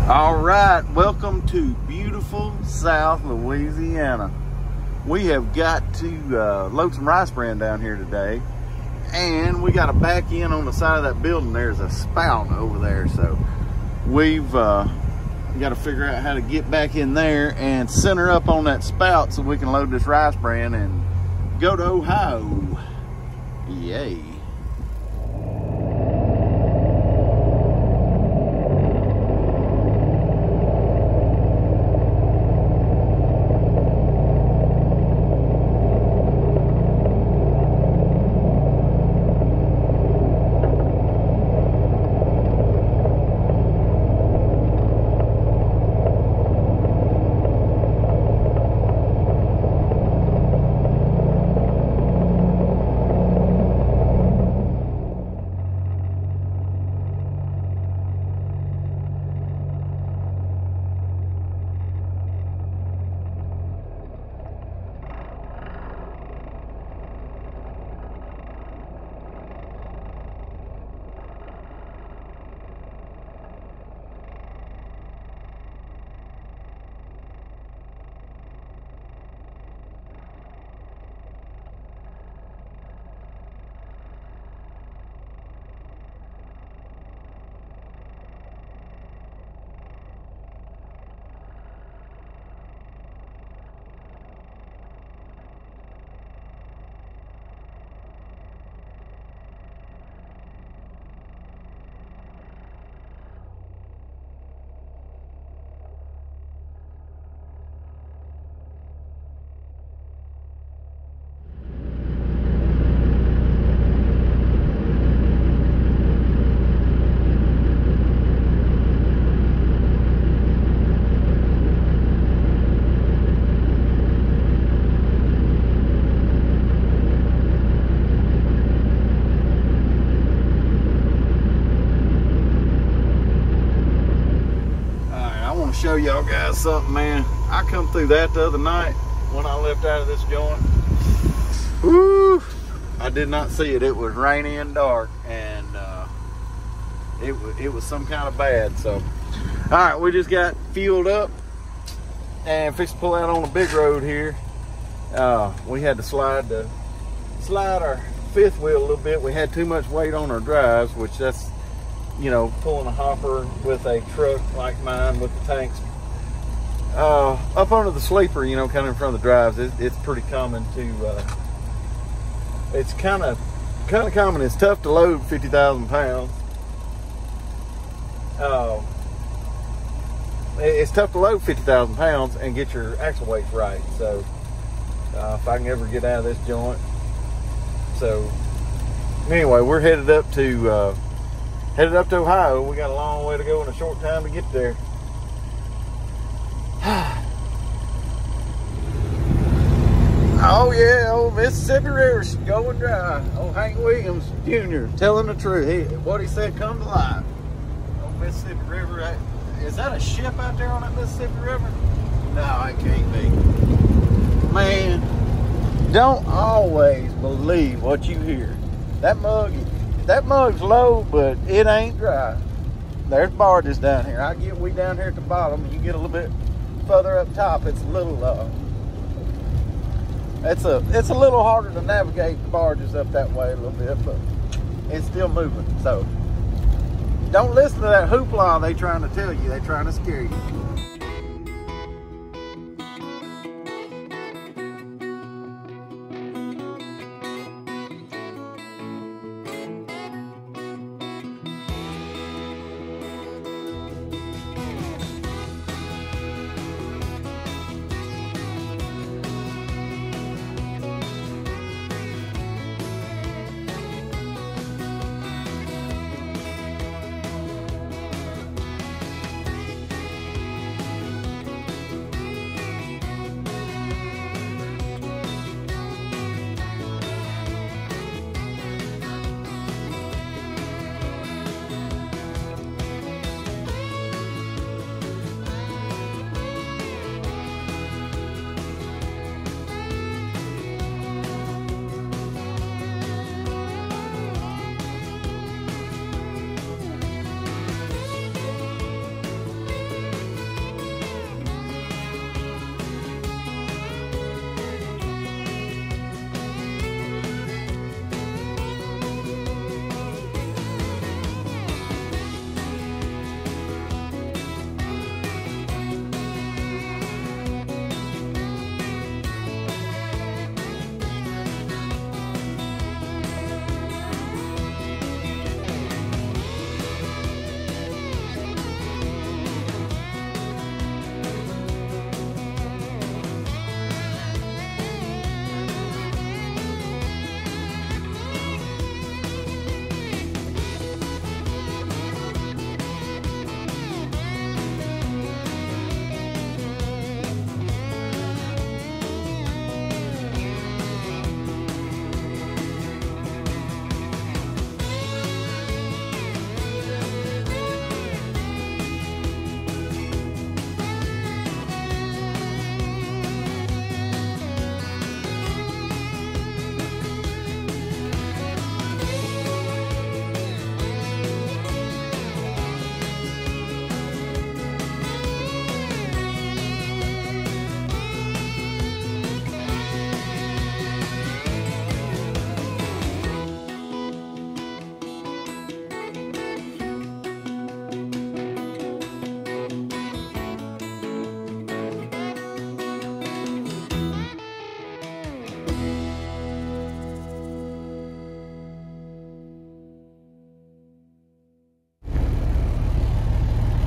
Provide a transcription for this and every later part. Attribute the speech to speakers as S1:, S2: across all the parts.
S1: All right, welcome to beautiful South Louisiana. We have got to load some rice bran down here today, and we got to back in on the side of that building. There's a spout over there, so we've got to figure out how to get back in there and center up on that spout so we can load this rice bran and go to Ohio. Yay. Show y'all guys something, man. I come through that the other night when I left out of this joint. Woo! I did not see it. It was rainy and dark, and it was some kind of bad. So, all right, we just got fueled up and fixed to pull out on the big road here. We had to slide our fifth wheel a little bit. We had too much weight on our drives, which that's, you know, pulling a hopper with a truck like mine with the tanks up under the sleeper, you know, kind of in front of the drives. It's pretty common to it's kind of common. It's tough to load 50,000 pounds. It's tough to load 50,000 pounds and get your axle weights right. So if I can ever get out of this joint. So anyway, we're headed up to Ohio. We got a long way to go and a short time to get there. Oh yeah, old Mississippi River's going dry. Old Hank Williams Jr. telling the truth. What he said come to life. Old Mississippi River. Is that a ship out there on that Mississippi River? No, it can't be. Man, don't always believe what you hear. That mug's low, but it ain't dry. There's barges down here. I get we down here at the bottom. You get a little bit further up top, it's a little it's a little harder to navigate the barges up that way a little bit, but it's still moving. So don't listen to that hoopla they trying to tell you. They trying to scare you.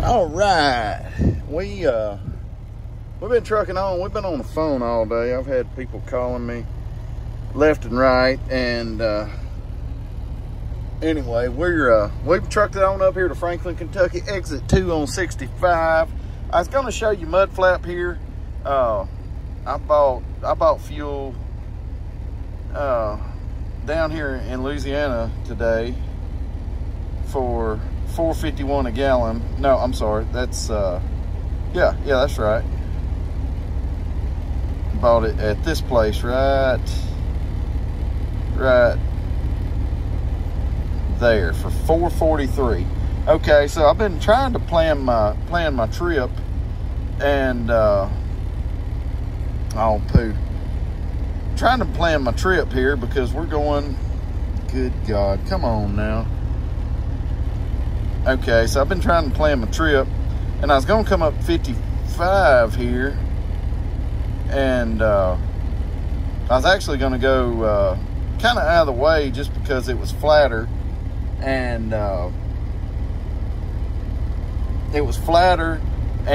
S1: All right, we've been trucking on. We've been on the phone all day. I've had people calling me left and right, and anyway, we've trucked it on up here to Franklin, Kentucky, exit 2 on 65. I was going to show you mud flap here. I bought fuel down here in Louisiana today for $4.51 a gallon. No, I'm sorry. That's yeah, that's right. Bought it at this place right there for $4.43. Okay, so I've been trying to plan my trip, and trying to plan my trip here because we're going. Good God, come on now. Okay, so I've been trying to plan my trip, and I was going to come up 55 here, and I was actually going to go kind of out of the way just because it was flatter, and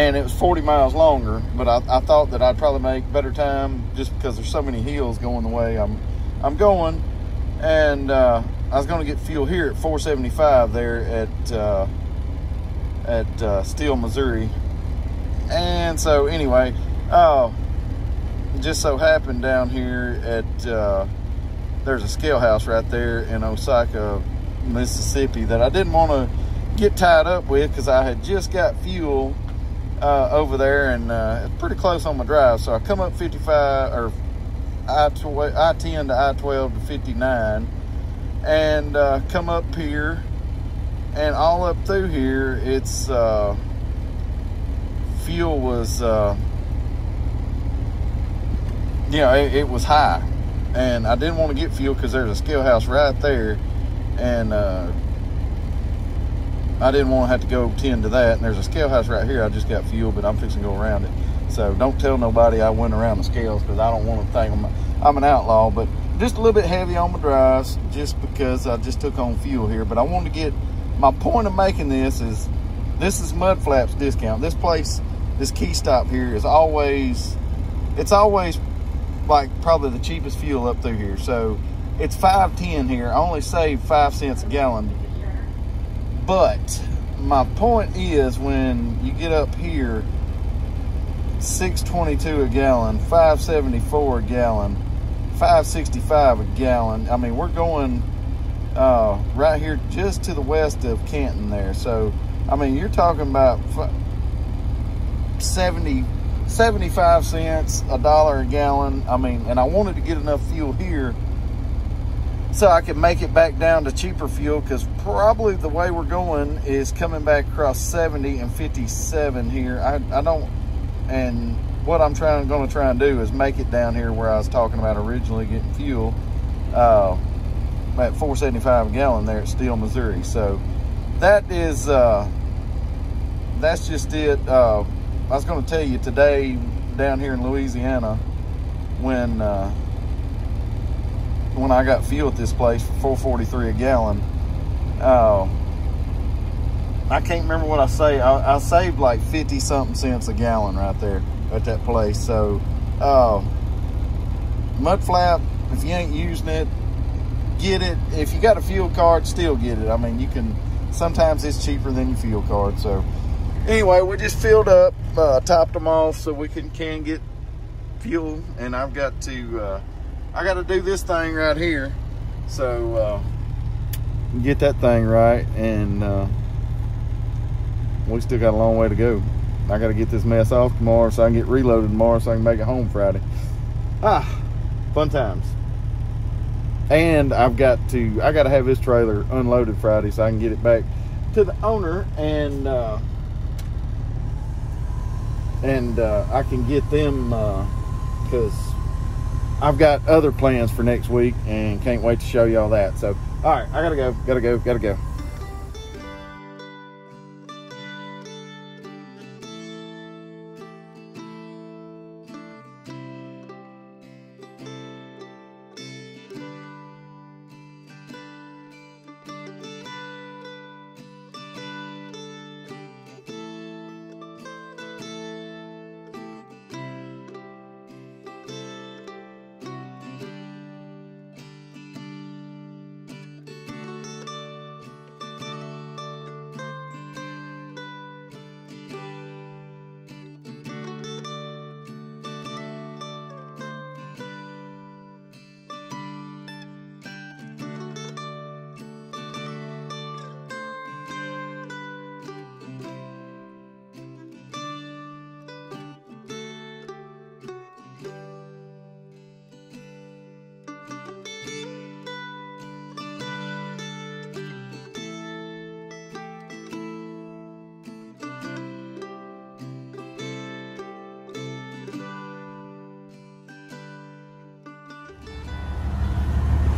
S1: it was 40 miles longer, but I thought that I'd probably make better time just because there's so many hills going the way I'm going, and I was going to get fuel here at 475 there at Steele, Missouri. And so anyway, it just so happened down here at there's a scale house right there in Osaka, Mississippi, that I didn't want to get tied up with because I had just got fuel over there, and it's pretty close on my drive. So I come up 55 or I-10 to I-12 to 59, and come up here, and all up through here, it's fuel was it was high, and I didn't want to get fuel because there's a scale house right there, and I didn't want to have to go tend to that. And there's a scale house right here. I just got fuel, but I'm fixing to go around it. So don't tell nobody I went around the scales, because I don't want to think I'm an outlaw. But just a little bit heavy on my drives just because I just took on fuel here. But I wanted to get, my point of making this is Mud Flaps discount. This place, this Key Stop here is always like probably the cheapest fuel up through here. So it's $5.10 here. I only saved 5 cents a gallon. But my point is, when you get up here, $6.22 a gallon, $5.74 a gallon, $5.65 a gallon. I mean, we're going right here just to the west of Canton there. So, I mean, you're talking about 75 cents, $1 a gallon. I mean, and I wanted to get enough fuel here so I can make it back down to cheaper fuel, because probably the way we're going is coming back across 70 and 57 here. I don't, and what I'm going to try and do is make it down here where I was talking about originally getting fuel at $4.75 a gallon there at Steele, Missouri. So that is, that's just it. I was going to tell you today down here in Louisiana, when I got fuel at this place for $4.43 a gallon, I can't remember what I saved. I saved like 50 something cents a gallon right there at that place. So mud flap, if you ain't using it, get it. If you got a fuel card, still get it. I mean, you can, sometimes it's cheaper than your fuel card. So anyway, we just filled up, topped them off so we can get fuel, and I've got to I got to do this thing right here, so get that thing right, and we still got a long way to go. I got to get this mess off tomorrow so I can get reloaded tomorrow so I can make it home Friday. Fun times. And I got to have this trailer unloaded Friday so I can get it back to the owner, and I can get them, because I've got other plans for next week and can't wait to show y'all that. So, all right, I gotta go.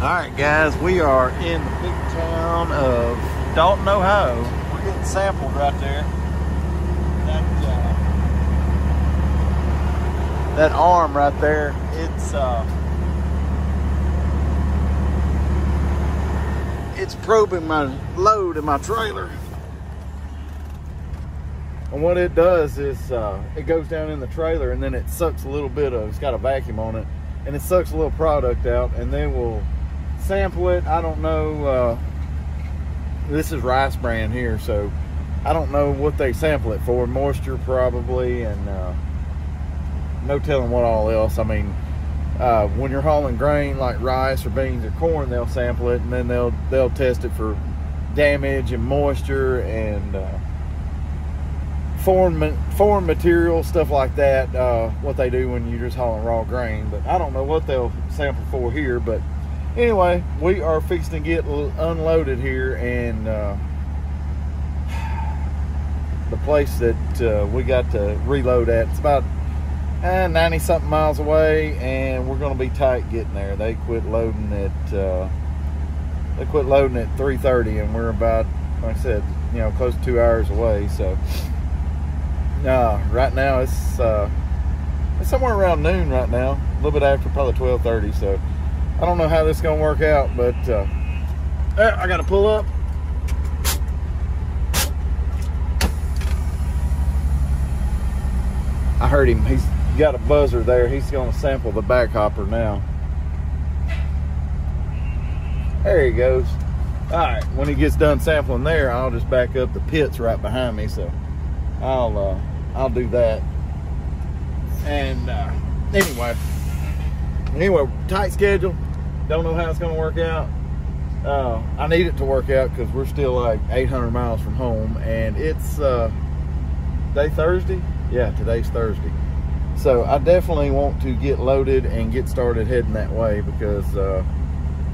S1: Alright guys, we are in the big town of Dalton, Ohio. We're getting sampled right there. That arm right there, it's probing my load in my trailer. And what it does is it goes down in the trailer and then it sucks a little bit of, it's got a vacuum on it, and it sucks a little product out, and then we'll sample it. I don't know, this is Rice brand here, so I don't know what they sample it for. Moisture probably, and no telling what all else. I mean, when you're hauling grain like rice or beans or corn, they'll sample it, and then they'll test it for damage and moisture and foreign material, stuff like that, what they do when you're just hauling raw grain. But I don't know what they'll sample for here. But anyway, we are fixing to get unloaded here, and the place that we got to reload at, it's about 90 something miles away, and we're going to be tight getting there. They quit loading at 3:30, and we're about, like I said, you know, close to 2 hours away. So right now it's somewhere around noon right now, a little bit after probably 12:30. So I don't know how this is going to work out, but I got to pull up. I heard him. He's got a buzzer there. He's going to sample the back hopper now. There he goes. All right, when he gets done sampling there, I'll just back up. The pit's right behind me, so I'll do that. And anyway, tight schedule. Don't know how it's going to work out. I need it to work out because we're still like 800 miles from home, and it's today Thursday. Yeah, today's Thursday. So I definitely want to get loaded and get started heading that way, because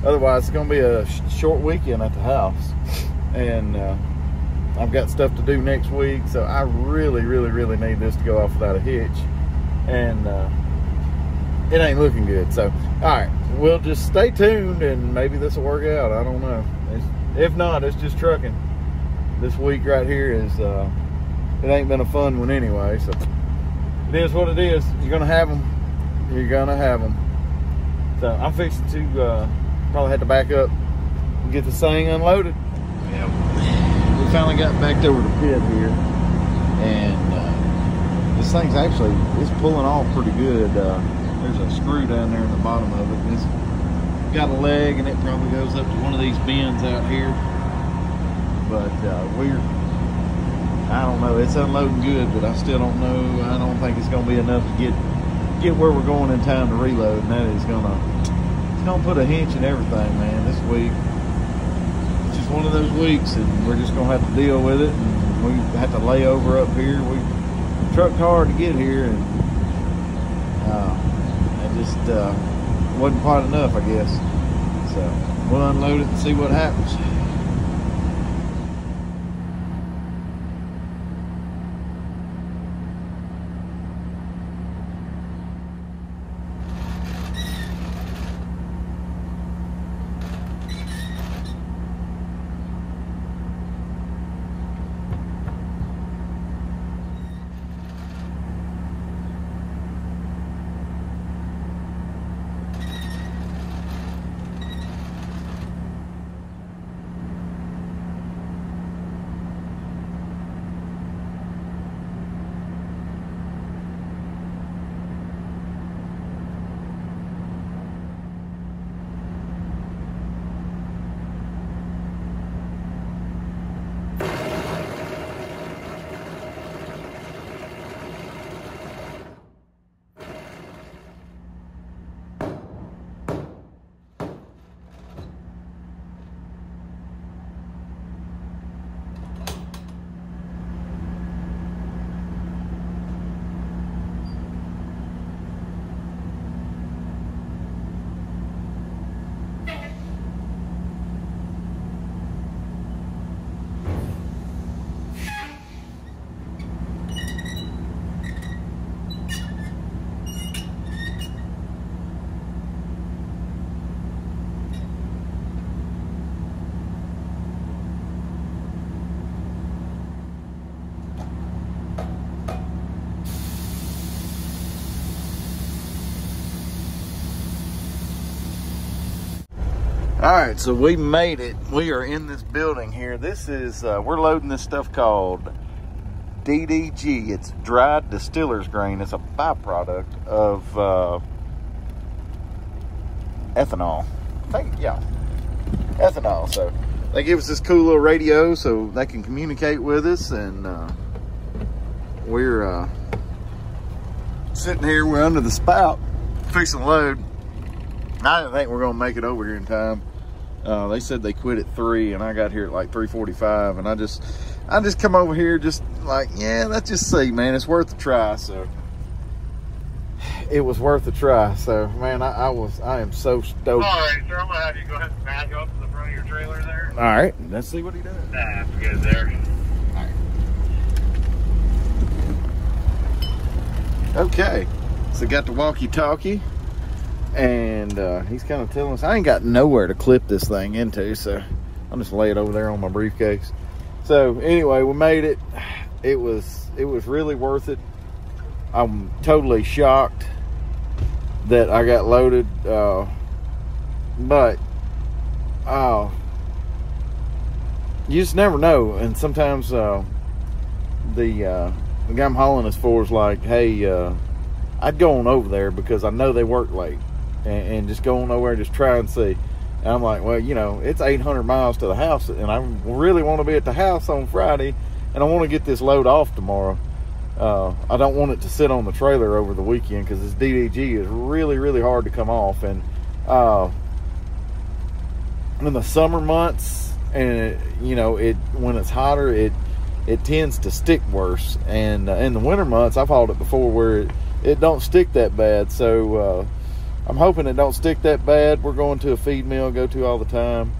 S1: otherwise it's going to be a short weekend at the house. And I've got stuff to do next week, so I really need this to go off without a hitch. And it ain't looking good. So, all right, we'll just stay tuned, and maybe this will work out. I don't know. If not, it's just trucking. This week right here is... it ain't been a fun one anyway, so it is what it is. You're gonna have them. You're gonna have them. So I'm fixing to probably have to back up and get this thing unloaded. Yep. We finally got backed over the pit here, and this thing's actually, it's pulling off pretty good. There's a screw down there in the bottom of it. It's got a leg, and it probably goes up to one of these bends out here. But I don't know, it's unloading good, but I still don't know. I don't think it's going to be enough to get where we're going in time to reload, and that is it's going to put a hinge in everything, man, this week. It's just one of those weeks, and we're just going to have to deal with it, and we have to lay over up here. We trucked hard to get here, and it just wasn't quite enough, I guess. So we'll unload it and see what happens. All right, so we made it. We are in this building here. This is, we're loading this stuff called DDG. It's dried distiller's grain. It's a byproduct of ethanol. I think, yeah, ethanol. So they give us this cool little radio so they can communicate with us, and we're sitting here. We're under the spout, fixing to load. I didn't think we're gonna make it over here in time. They said they quit at 3, and I got here at like 3:45, and I just come over here just like, yeah, let's just see, man. It's worth a try. So it was worth a try. So man, I am so stoked.
S2: All right, sir, I'm gonna have you go ahead and back up to the front of your trailer there.
S1: All right, let's see what he does.
S2: That's good there.
S1: All right. Okay, so got the walkie-talkie. And he's kind of telling us, I ain't got nowhere to clip this thing into, so I'll just lay it over there on my briefcase. So anyway, we made it. It was really worth it. I'm totally shocked that I got loaded, but you just never know. And sometimes the guy I'm hauling this for is like, hey, I'd go on over there because I know they work late. And just go on over and just try and see. And I'm like, well, you know, it's 800 miles to the house, and I really want to be at the house on Friday, and I want to get this load off tomorrow. I don't want it to sit on the trailer over the weekend because this DDG is really, really hard to come off. And in the summer months, and you know, when it's hotter, it tends to stick worse. And in the winter months, I've hauled it before where it don't stick that bad. So I'm hoping it don't stick that bad. We're going to a feed mill, go to all the time.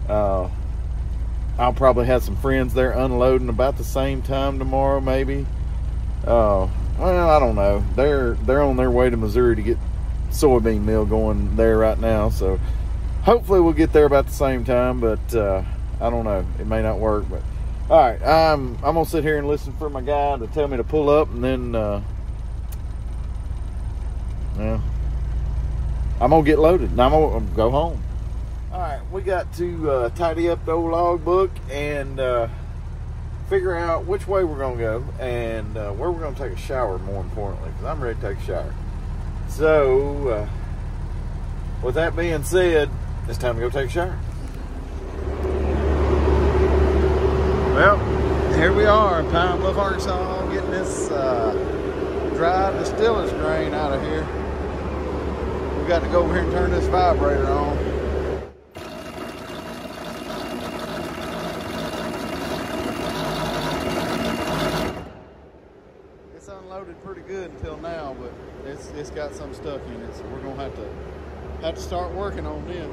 S1: I'll probably have some friends there unloading about the same time tomorrow, maybe. Well, I don't know. They're on their way to Missouri to get soybean meal going there right now. So hopefully we'll get there about the same time, but I don't know. It may not work. But all right, I'm gonna sit here and listen for my guy to tell me to pull up, and then yeah, I'm gonna get loaded and I'm gonna go home. All right, we got to tidy up the old logbook and figure out which way we're gonna go and where we're gonna take a shower, more importantly, because I'm ready to take a shower. So with that being said, it's time to go take a shower. Well, here we are in Pine Bluff, Arkansas, getting this dry distiller's grain out of here. We got to go over here and turn this vibrator on. It's unloaded pretty good until now, but it's got some stuck in it, so we're gonna have to start working on this.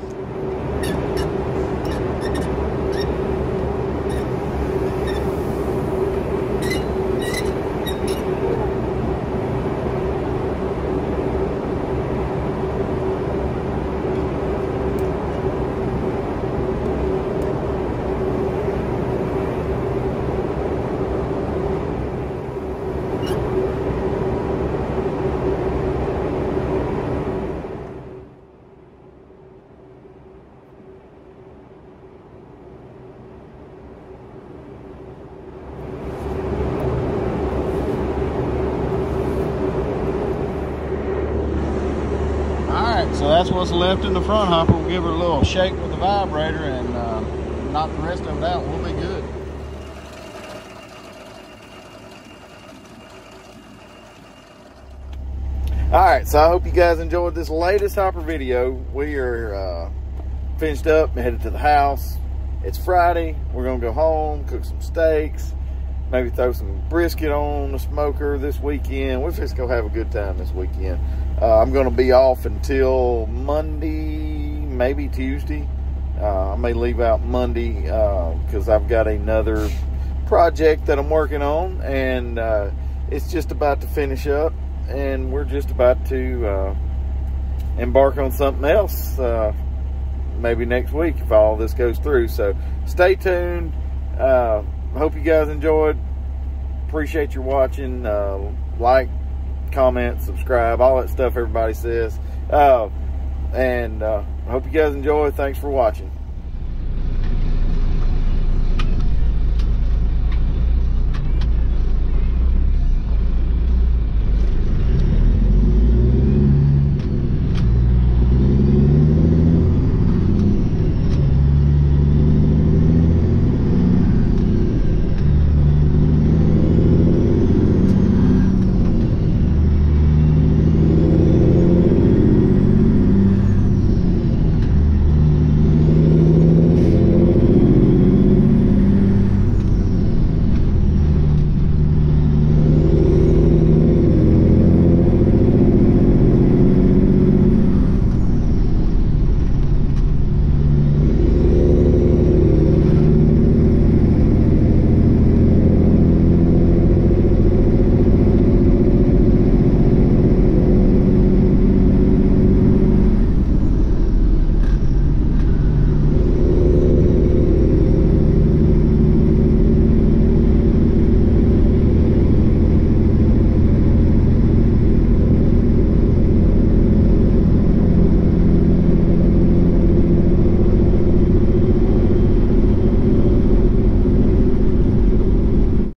S1: So that's what's left in the front hopper. We'll give it a little shake with the vibrator and knock the rest of it out. We'll be good. All right, so I hope you guys enjoyed this latest hopper video. We are finished up and headed to the house. It's Friday. We're gonna go home, cook some steaks, maybe throw some brisket on the smoker this weekend. We're just gonna have a good time this weekend. I'm going to be off until Monday, maybe Tuesday. I may leave out Monday because I've got another project that I'm working on, and it's just about to finish up, and we're just about to embark on something else maybe next week if all this goes through. So stay tuned. Hope you guys enjoyed. Appreciate your watching. Like, comment, subscribe, all that stuff everybody says. And I hope you guys enjoy. Thanks for watching.